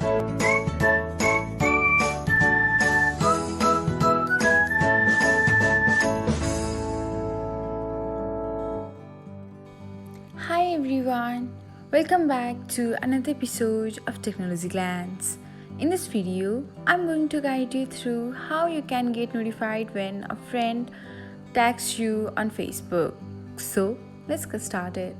Hi everyone, welcome back to another episode of Technologyglance. In this video, I'm going to guide you through how you can get notified when a friend tags you on Facebook. So, let's get started.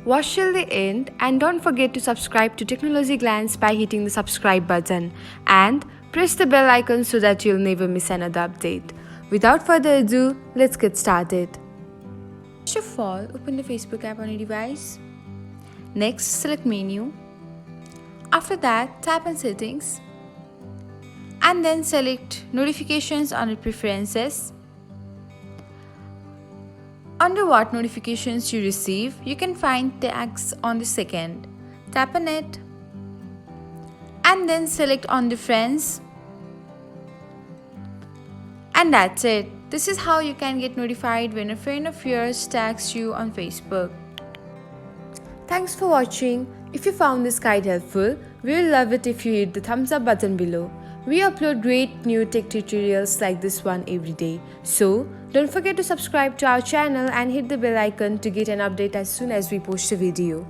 Watch till the end and don't forget to subscribe to Technologyglance by hitting the subscribe button and press the bell icon so that you'll never miss another update. Without further ado, let's get started. First of all, open the Facebook app on your device. Next, select menu. After that, tap on settings and then select notifications under preferences. Under what notifications you receive, you can find tags on the second. Tap on it and then select on the friends. And that's it. This is how you can get notified when a friend of yours tags you on Facebook. Thanks for watching. If you found this guide helpful, we will love it if you hit the thumbs up button below. We upload great new tech tutorials like this one every day. So, don't forget to subscribe to our channel and hit the bell icon to get an update as soon as we post a video.